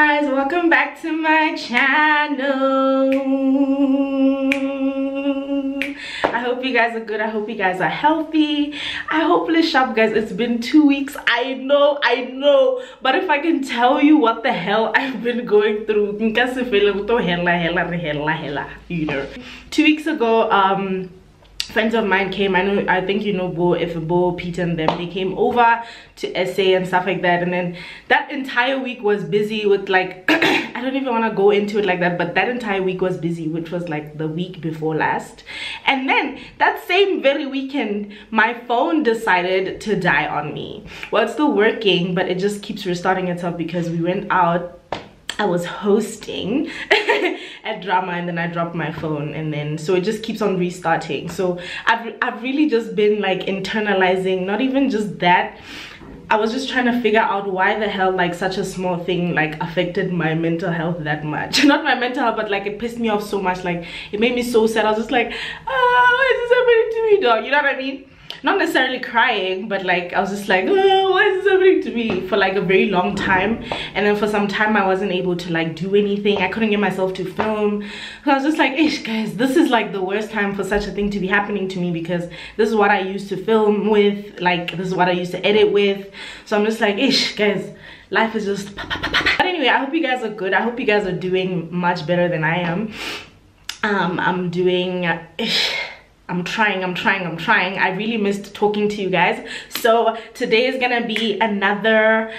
guys, welcome back to my channel. I hope you guys are good. I hope you guys are healthy. I hope you're sharp, guys. It's been 2 weeks. I know, but if I can tell you what the hell I've been going through, you know. 2 weeks ago, friends of mine came. I think you know Bo, Peter and them. They came over to SA and stuff like that, and then that entire week was busy with like I don't even want to go into it like that, but that entire week was busy, which was like the week before last. And then that same very weekend, my phone decided to die on me. Well, it's still working, but it just keeps restarting itself because we went out. I was hosting at drama, and then I dropped my phone, and then so it just keeps on restarting. So I've really just been like internalizing, not even just that, I was just trying to figure out why the hell like such a small thing like affected my mental health that much. Not my mental health, but like it pissed me off so much. Like it made me so sad. I was just like, why is this happening to me, dog? You know what I mean? Not necessarily crying, but like I was just like, oh, why is this happening to me, for like a very long time. And then for some time I wasn't able to like do anything. I couldn't get myself to film. So I was just like, ish, guys, this is like the worst time for such a thing to be happening to me, because this is what I used to film with, like this is what I used to edit with. So I'm just like, ish, guys, life is just but anyway, I hope you guys are good. I hope you guys are doing much better than I am. I'm doing I'm trying. I really missed talking to you guys. So today is gonna be another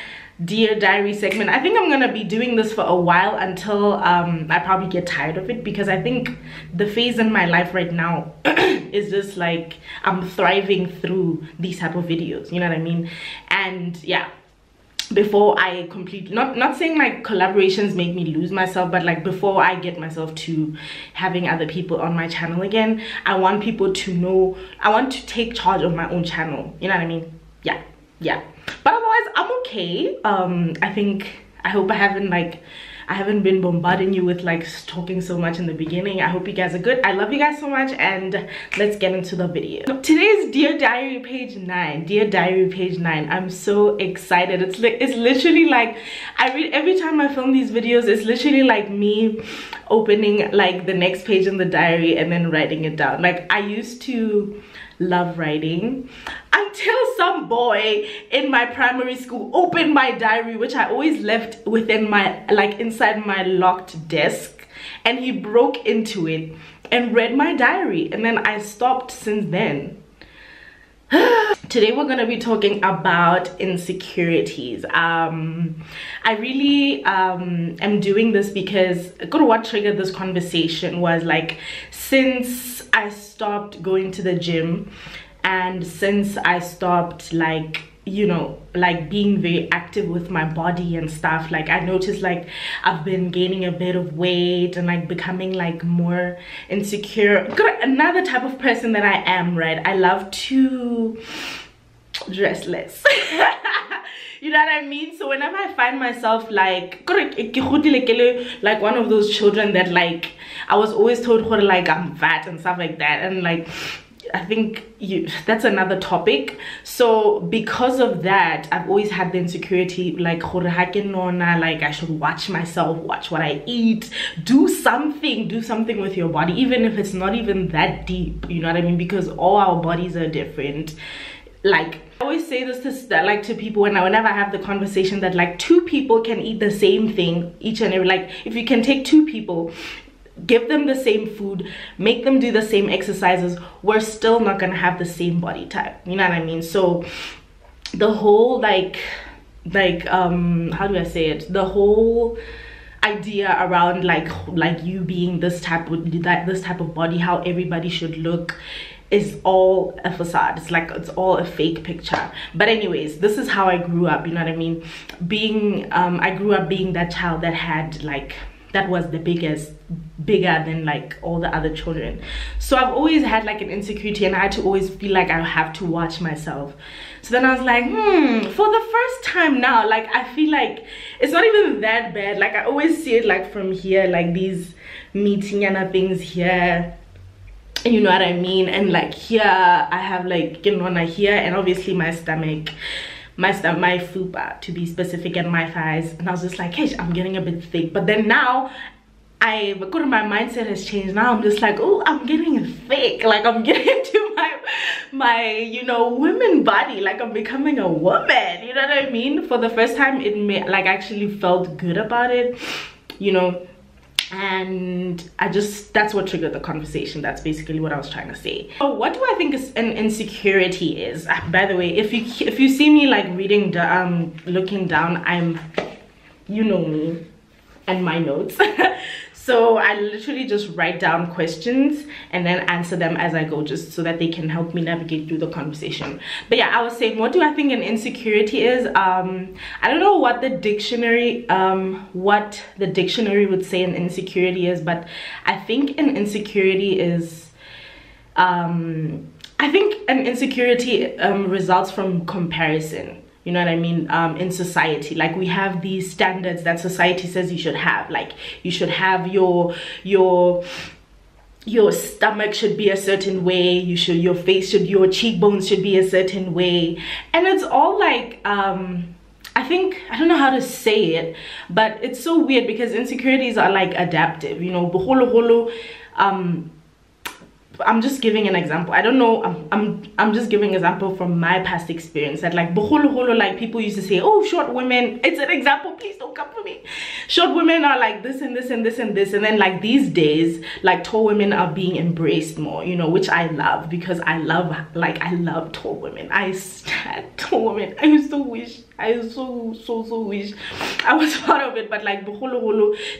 Dear Diary segment. I think I'm gonna be doing this for a while until I probably get tired of it, because I think the phase in my life right now is just like I'm thriving through these type of videos, you know what I mean? And yeah, before I complete, not saying like collaborations make me lose myself, but like before I get myself to having other people on my channel again, I want people to know, I want to take charge of my own channel, you know what I mean? Yeah, but otherwise I'm okay. I hope I haven't been bombarding you with like talking so much in the beginning. I hope you guys are good. I love you guys so much, and let's get into the video. Today's Dear Diary page 9. Dear Diary page 9. I'm so excited. It's literally like every time I film these videos, it's literally like me opening like the next page in the diary and then writing it down. Like I used to love writing until some boy in my primary school opened my diary, which I always left within my inside my locked desk, and he broke into it and read my diary, and then I stopped since then. Today we're gonna be talking about insecurities. I really am doing this because what triggered this conversation was like, since I stopped going to the gym, and since I stopped like, you know, like being very active with my body and stuff, like I noticed like I've been gaining a bit of weight and like becoming like more insecure. Another type of person that I am, right? I love to dress less. You know what I mean? So whenever I find myself like one of those children that like I was always told like I'm fat and stuff like that, and like I think that's another topic. So because of that, I've always had the insecurity like I should watch myself, watch what I eat, do something with your body, even if it's not even that deep, you know what I mean? Because all our bodies are different. Like I always say this to people whenever I have the conversation that like 2 people can eat the same thing each and every, like if you can take 2 people, give them the same food, make them do the same exercises, we're still not gonna have the same body type, you know what I mean? So the whole like how do I say it, the whole idea around like you being this type of body, how everybody should look, is all a facade. It's like it's all a fake picture. But anyways, this is how I grew up, you know what I mean? I grew up being that child that had like, that was the bigger than like all the other children. So I've always had like an insecurity, and I had to always feel like I have to watch myself. So then I was like, for the first time now, like I feel like it's not even that bad. Like I always see it like from here, like these meeting and things here, you know what I mean? And like here I have like here, and obviously my stomach, my fupa to be specific, and my thighs, and I was just like, hey, I'm getting a bit thick. But then now my mindset has changed. Now I'm just like, oh, I'm getting thick, like I'm getting to my you know, women body, like I'm becoming a woman, you know what I mean? For the first time, it like actually felt good about it, you know. And that's what triggered the conversation. That's basically what I was trying to say. So what do I think is an insecurity is? By the way, if you see me like reading looking down, I'm, you know me and my notes. So I literally just write down questions and then answer them as I go, just so that they can help me navigate through the conversation. But yeah, I was saying, what do I think an insecurity is? I don't know what the dictionary would say an insecurity is, but I think an insecurity is results from comparison. You know what I mean? In society, like we have these standards that society says you should have, like you should have your stomach should be a certain way, your cheekbones should be a certain way, and it's all like I don't know how to say it, but it's so weird because insecurities are like adaptive, you know. I'm just giving an example. I don't know, I'm just giving an example from my past experience, that like like people used to say, oh, short women, it's an example, please don't come for me, short women are like this and this and this and this, and then like these days, like tall women are being embraced more, you know, which I love, because I love tall women. I stand tall women. I so wish I wish I was part of it. But like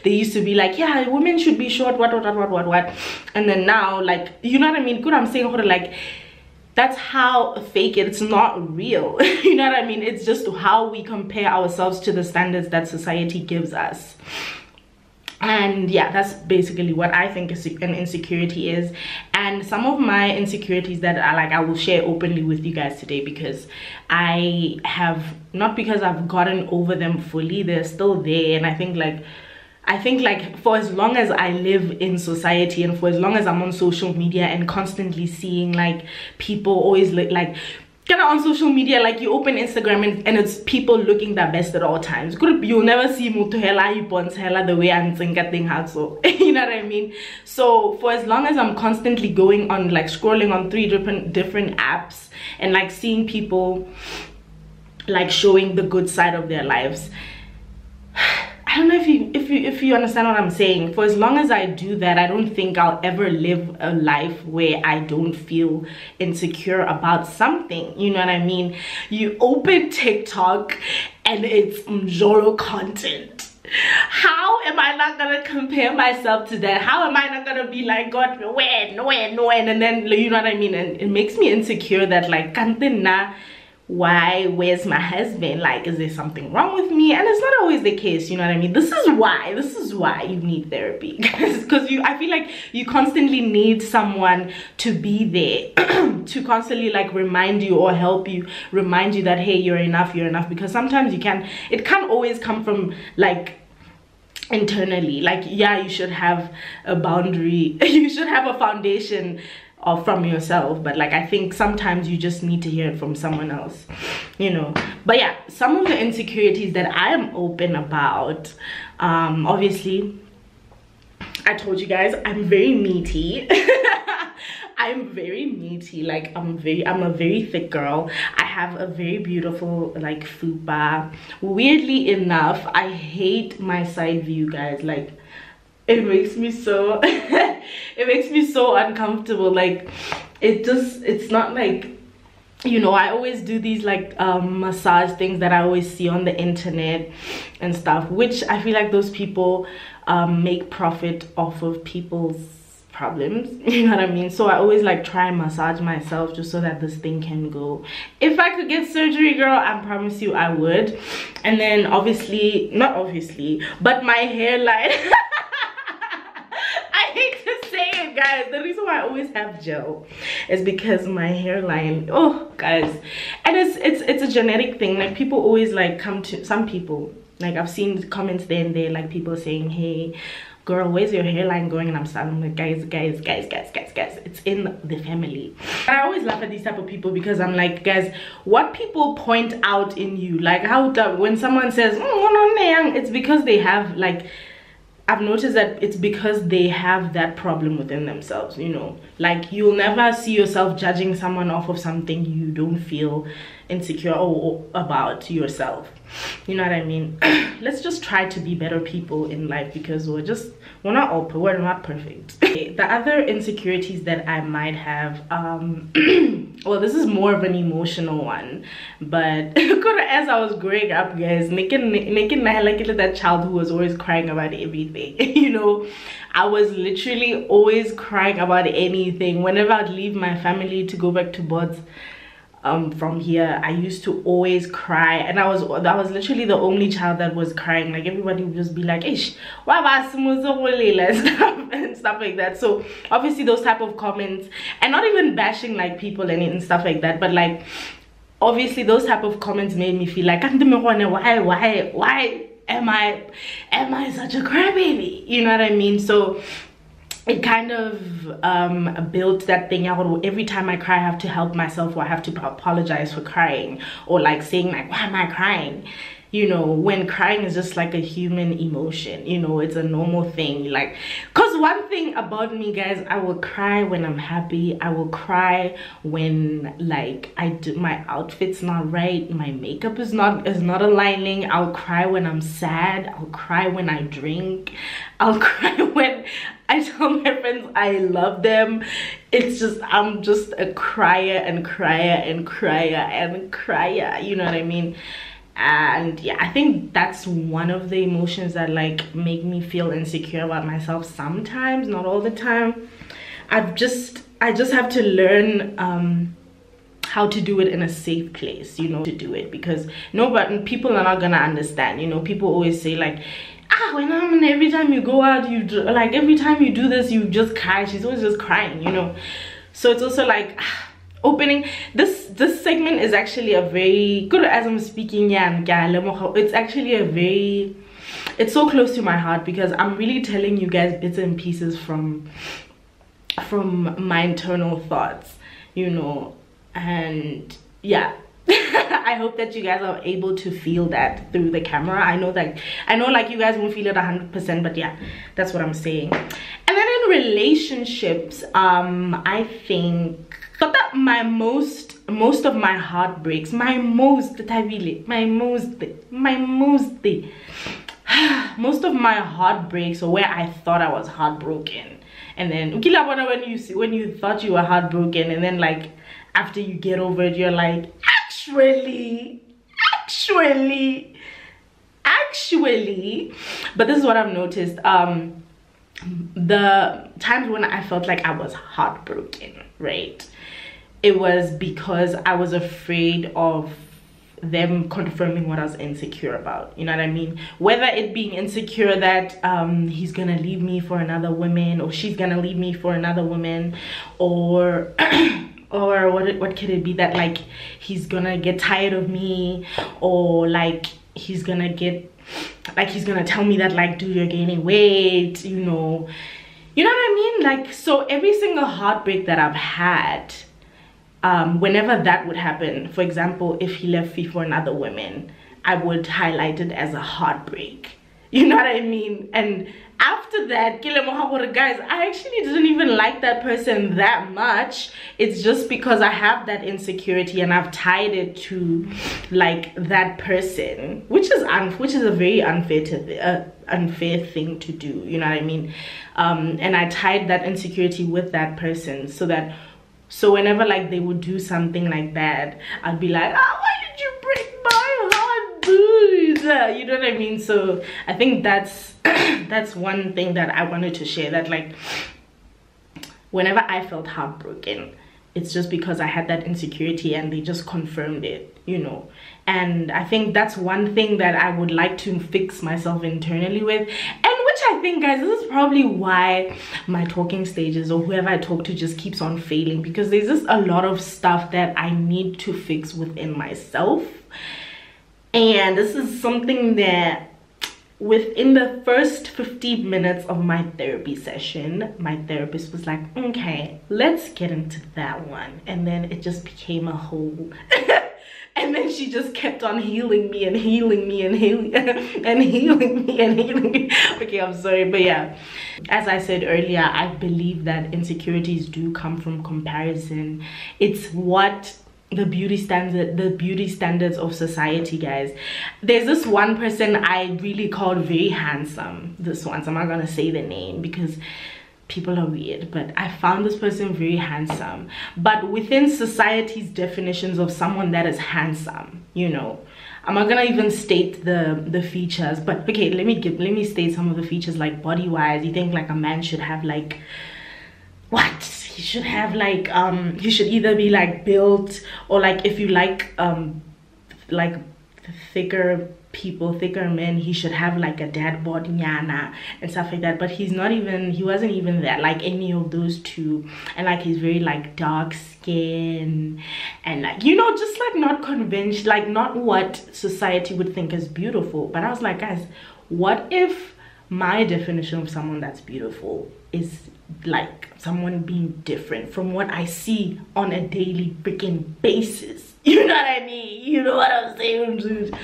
they used to be like, yeah, women should be short, what, and then now, like, you know what I mean? Good, I'm saying, like, that's how fake it. It's not real. You know what I mean? It's just how we compare ourselves to the standards that society gives us. And yeah, that's basically what I think an insecurity is. And some of my insecurities that I will share openly with you guys today, because I have, not because I've gotten over them fully, they're still there. And I think like for as long as I live in society, and for as long as I'm on social media and constantly seeing like people always like kind of on social media, like you open Instagram and it's people looking their best at all times. You'll never see Mutuhela the way I'm thinking so you know what I mean? So for as long as I'm constantly going on, like scrolling on 3 different apps and like seeing people like showing the good side of their lives, I don't know if you understand what I'm saying. For as long as I do that, I don't think I'll ever live a life where I don't feel insecure about something. You know what I mean? You open TikTok and it's Mjolo content. How am I not gonna compare myself to that? How am I not gonna be like, God, when, and then, you know what I mean? And it makes me insecure that like, why, where's my husband? Like, is there something wrong with me? And it's not always the case, you know what I mean? This is why you need therapy, because I feel like you constantly need someone to be there to constantly like remind you or help you, remind you that, hey, you're enough, because sometimes it can't always come from like internally. Like, yeah, you should have a boundary, you should have a foundation or from yourself, but like I think sometimes you just need to hear it from someone else, you know. But yeah, some of the insecurities that I am open about, obviously I told you guys I'm very meaty. I'm very meaty, like I'm a very thick girl. I have a very beautiful like fupa. Weirdly enough, I hate my side view, guys. Like, it makes me so it makes me so uncomfortable. Like, it's not like, you know, I always do these like massage things that I always see on the internet and stuff, which I feel like those people make profit off of people's problems, you know what I mean? So I always like try and massage myself just so that this thing can go. If I could get surgery, girl, I promise you I would. And then not obviously, but my hairline I hate to say it, guys, the reason why I always have gel is because my hairline, oh guys, and it's a genetic thing. Like, people always like come to, some people, like I've seen comments there and there, like people saying, hey, girl, where's your hairline going? And I'm like, guys, it's in the family. And I always laugh at these type of people because I'm like, guys, what people point out in you, like how when someone says it's because they have, like, I've noticed that it's because they have that problem within themselves, you know. Like, you'll never see yourself judging someone off of something you don't feel insecure or about yourself. You know what I mean? Let's just try to be better people in life, because we're not perfect. The other insecurities that I might have, well, this is more of an emotional one, but as I was growing up, guys, making like that child who was always crying about everything. You know, I was literally always crying about anything. Whenever I'd leave my family to go back to Bods, from here, I used to always cry, and I was literally the only child that was crying. Like, everybody would just be like, ish, and stuff like that. So obviously those type of comments, and not even bashing like people and stuff like that, but like, obviously those type of comments made me feel like, why am I such a crybaby? You know what I mean? So it kind of built that thing out. Every time I cry, I have to help myself, or I have to apologize for crying, or like saying like, why am I crying? You know, when crying is just like a human emotion, you know, it's a normal thing. Like, because one thing about me, guys, I will cry when I'm happy. I will cry when, like, my outfit's not right, my makeup is not aligning. I'll cry when I'm sad. I'll cry when I drink. I'll cry when I tell my friends I love them. It's just, I'm just a crier, you know what I mean? And yeah, I think that's one of the emotions that like make me feel insecure about myself sometimes, not all the time. I just have to learn how to do it in a safe place, you know, to do it, because but people are not gonna understand. You know, people always say like, every time you go out, every time you do this, you just cry. She's always just crying, you know. So it's also like, opening this segment is actually a very good, as I'm speaking, it's actually it's so close to my heart, because I'm really telling you guys bits and pieces from my internal thoughts, you know. And yeah, I hope that you guys are able to feel that through the camera. I know like you guys won't feel it 100%, but yeah, that's what I'm saying. And then in relationships, I think that most of my heartbreaks, most of my heartbreaks, or where I thought I was heartbroken, and then when you thought you were heartbroken, and then like after you get over it, you're like, actually, but this is what I've noticed. The times when I felt like I was heartbroken, right, it was because I was afraid of them confirming what I was insecure about. You know what I mean? Whether it being insecure that he's gonna leave me for another woman, or she's gonna leave me for another woman, or or what could it be, that like he's gonna get tired of me, or like he's gonna tell me that like, dude, you're gaining weight, you know what I mean? Like, so every single heartbreak that I've had, whenever that would happen, for example, if he left me for another woman, I would highlight it as a heartbreak. You know what I mean? And after that, guys, I actually didn't even like that person that much. It's just because I have that insecurity, and I've tied it to like that person, which is a very unfair thing to do. You know what I mean? And I tied that insecurity with that person, so whenever like they would do something like that, I'd be like, why did you break my heart, dude? You know what I mean? So I think that's that's one thing that I wanted to share, that like whenever I felt heartbroken, it's just because I had that insecurity, and they just confirmed it, you know. And I think that's one thing that I would like to fix myself internally with, and which I think, guys, this is probably why my talking stages, or whoever I talk to, just keeps on failing, because there's just a lot of stuff that I need to fix within myself. And this is something that within the first 15 minutes of my therapy session, my therapist was like, okay, let's get into that one. And then it just became a whole and then she just kept on healing me and healing me and healing and healing me and healing me. Okay, I'm sorry, but yeah, as I said earlier, I believe that insecurities do come from comparison. It's what the beauty standards of society, guys. There's this one person I really called very handsome. This one, so I'm not gonna say the name because people are weird, but I found this person very handsome. But within society's definitions of someone that is handsome, you know, I'm not gonna even state the features, but okay, let me state some of the features. Like body wise, you think like a man should have like what? He should have like he should either be like built, or like if you like thicker people, thicker men, he should have like a dad bod nyana and stuff like that. But he wasn't even that, like any of those two. And like he's very like dark skin and like, you know, just like not conventional, like not what society would think is beautiful. But I was like, guys, what if my definition of someone that's beautiful is like someone being different from what I see on a daily freaking basis? You know what I mean? You know what I'm saying, dude?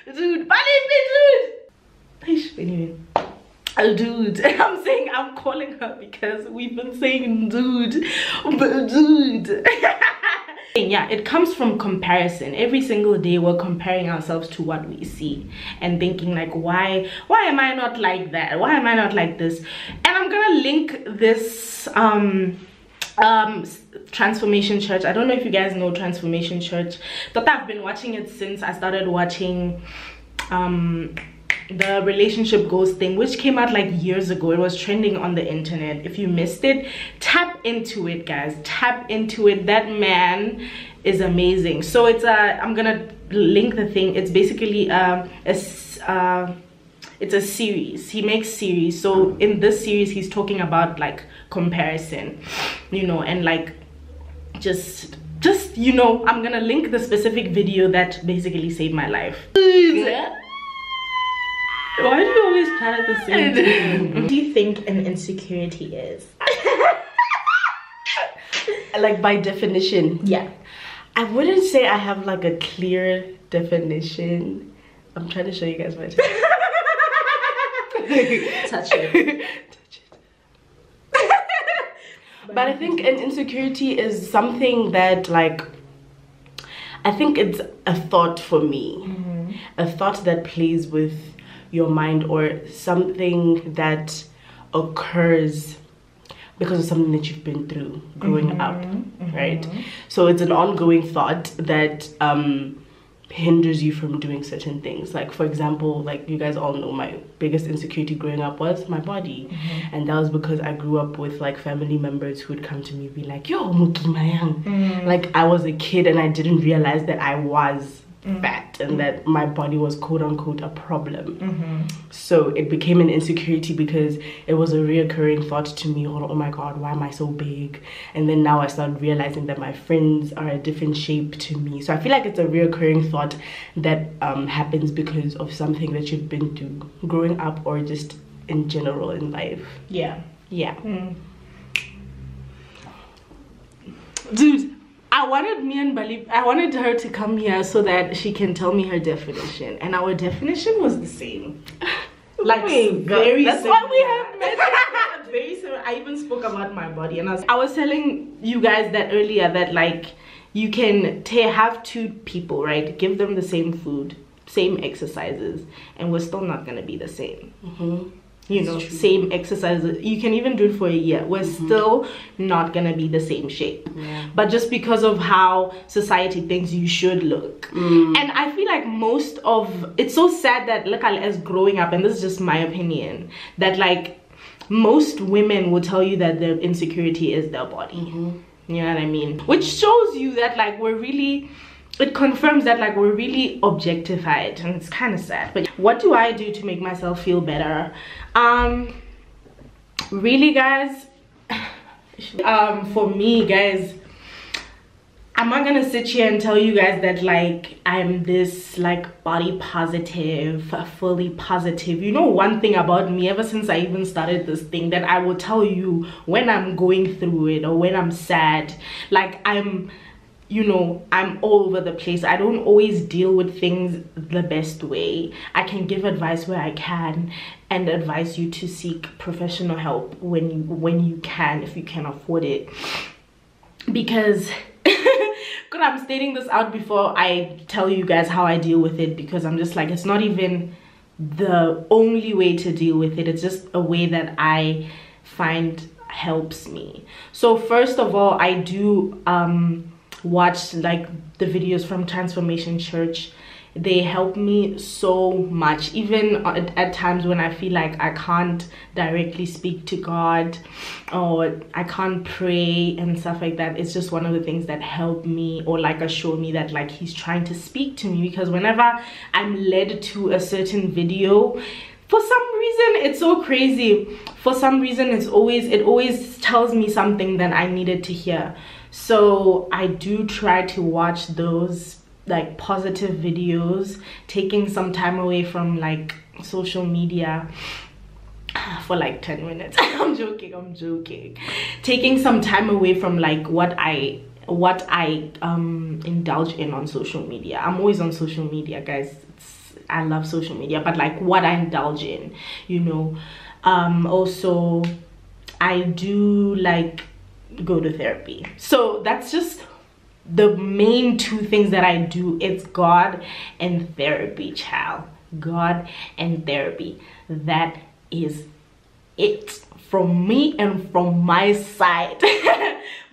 Dude, anyway, dude. I'm saying, I'm calling her because we've been saying dude, but dude. Yeah, it comes from comparison. Every single day we're comparing ourselves to what we see and thinking like, why am I not like that? Why am I not like this? And I'm gonna link this Transformation Church. I don't know if you guys know Transformation Church, but I've been watching it since I started watching the relationship ghost thing, which came out like years ago. It was trending on the internet. If you missed it, tap into it, guys. Tap into it. That man is amazing. So it's I'm gonna link the thing. It's basically it's a series. He makes series. So in this series he's talking about like comparison, you know, and like just you know, I'm gonna link the specific video that basically saved my life. Yeah. Why do you always plan at the same time? What do you think an insecurity is? Like by definition? Yeah. I wouldn't say I have like a clear definition. I'm trying to show you guys my touch it. Touch it. But I think an insecurity is something that, like, I think it's a thought for me. A thought that plays with your mind, or something that occurs because of something that you've been through growing up, right? So it's an ongoing thought that hinders you from doing certain things. Like, for example, like you guys all know, my biggest insecurity growing up was my body. And that was because I grew up with like family members who would come to me and be like, yo, Muki Mayang. Like I was a kid and I didn't realize that I was fat and that my body was quote unquote a problem. So it became an insecurity because it was a reoccurring thought to me, oh my god, why am I so big? And then now I started realizing that my friends are a different shape to me. So I feel like it's a reoccurring thought that happens because of something that you've been through growing up, or just in general in life. Yeah. Dude, I wanted her to come here so that she can tell me her definition, and our definition was the same. Like very that's similar. why we have met. Very similar. I even spoke about my body, and I was telling you guys that earlier, that like you can have two people, right? Give them the same food, same exercises, and we're still not gonna be the same. You know, same exercises, you can even do it for a year, we're still not gonna be the same shape. But just because of how society thinks you should look. And I feel like most of it's so sad that, look, as growing up, and this is just my opinion, that like most women will tell you that their insecurity is their body. You know what I mean? Which shows you that like it confirms that like we're really objectified, and it's kind of sad. But what do I do to make myself feel better? Really, guys, for me, guys, I'm not gonna sit here and tell you guys that like I'm this like body positive, fully positive. You know, one thing about me, ever since I even started this thing, that I will tell you when I'm going through it or when I'm sad, like I'm, you know, I'm all over the place. I don't always deal with things the best way. I can give advice where I can and advise you to seek professional help when you can, if you can afford it. Because God, I'm stating this out before I tell you guys how I deal with it, because I'm just like, it's not even the only way to deal with it. It's just a way that I find helps me. So first of all, I do watch like the videos from Transformation Church. They help me so much, even at times when I feel like I can't directly speak to God or I can't pray and stuff like that. It's just one of the things that help me, or like assure me that like he's trying to speak to me. Because whenever I'm led to a certain video, for some reason, it's so crazy, for some reason it always tells me something that I needed to hear. So I do try to watch those like positive videos, taking some time away from like social media for like 10 minutes. I'm joking. Taking some time away from like what I indulge in on social media. I'm always on social media, guys. I love social media, but like what I indulge in, you know. Also I do like go to therapy. So that's just the main two things that I do. It's God and therapy, child. God and therapy. That is it from me and from my side.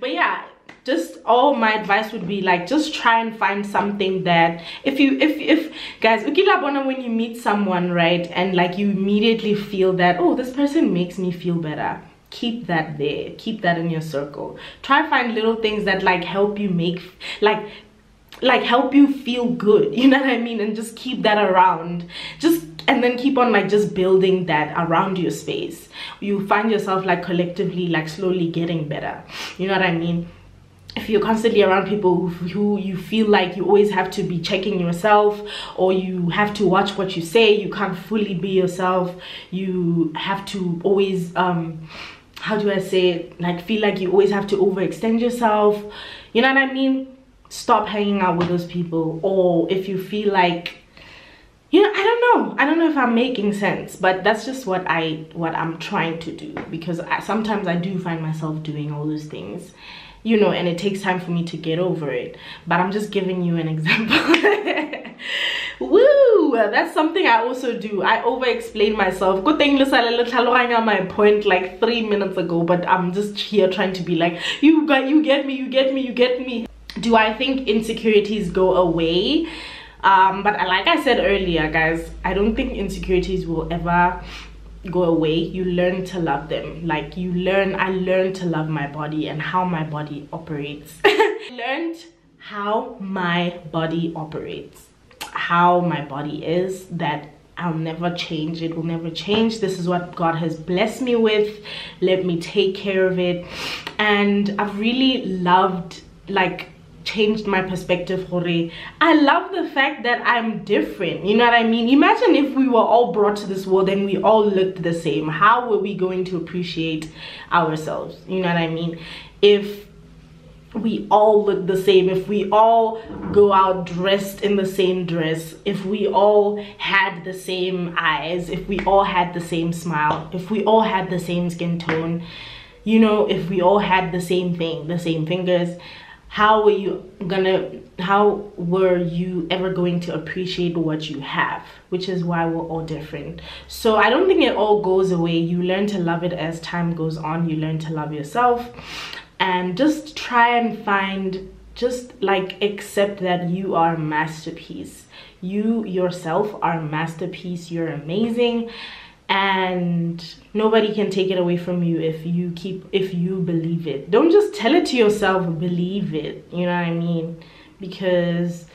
But yeah, just all my advice would be like, just try and find something that if guys, when you meet someone, right, and like you immediately feel that, oh, this person makes me feel better, keep that there, keep that in your circle. Try find little things that like help you make like help you feel good, you know what I mean, and just keep that around. And then keep on like just building that around your space. You find yourself like collectively like slowly getting better, you know what I mean. If you're constantly around people who you feel like you always have to be checking yourself, or you have to watch what you say, you can't fully be yourself, you have to always how do I say it, like feel like you always have to overextend yourself, you know what I mean, stop hanging out with those people. Or if you feel like, you know, I don't know if I'm making sense, but that's just what I'm trying to do, because sometimes I do find myself doing all those things, you know, and it takes time for me to get over it. But I'm just giving you an example. Woo! That's something I also do. I over-explain myself. Good thing my point like 3 minutes ago, but I'm just here trying to be like, you get me. Do I think insecurities go away? But like I said earlier, guys, I don't think insecurities will ever go away. You learn to love them. Like I learned to love my body and how my body operates. I learned how my body operates, how my body is, that I'll never change. It will never change. This is what God has blessed me with. Let me take care of it. And I've really loved, like, changed my perspective. I love the fact that I'm different, you know what I mean. Imagine if we were all brought to this world and we all looked the same. How were we going to appreciate ourselves, you know what I mean? If we all look the same, if we all go out dressed in the same dress, if we all had the same eyes, if we all had the same smile, if we all had the same skin tone, you know, if we all had the same thing, the same fingers, how were you ever going to appreciate what you have? Which is why we're all different. So I don't think it all goes away. You learn to love it as time goes on. You learn to love yourself, and just try and find, just like accept that you are a masterpiece. You yourself are a masterpiece. You're amazing, and nobody can take it away from you if you believe it. Don't just tell it to yourself, believe it, you know what I mean? Because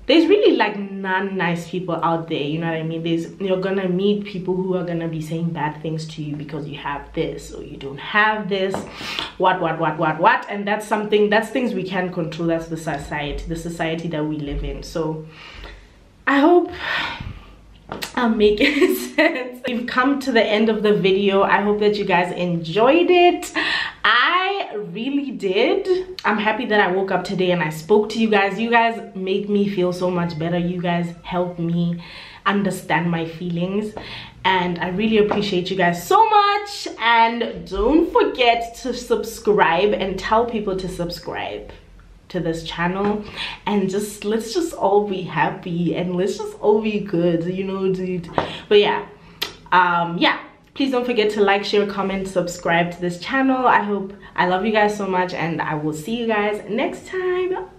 there's really like non-nice people out there, you know what I mean? You're gonna meet people who are gonna be saying bad things to you because you have this or you don't have this, what, and that's things we can't control. That's the society that we live in. So I hope I'm making sense. We've come to the end of the video. I hope that you guys enjoyed it. I really did. I'm happy that I woke up today and I spoke to you guys. You guys make me feel so much better. You guys help me understand my feelings, and I really appreciate you guys so much. And don't forget to subscribe and tell people to subscribe to this channel, and let's just all be happy and let's just all be good, you know, dude. But yeah, please don't forget to like, share, comment, subscribe to this channel. I love you guys so much, and I will see you guys next time.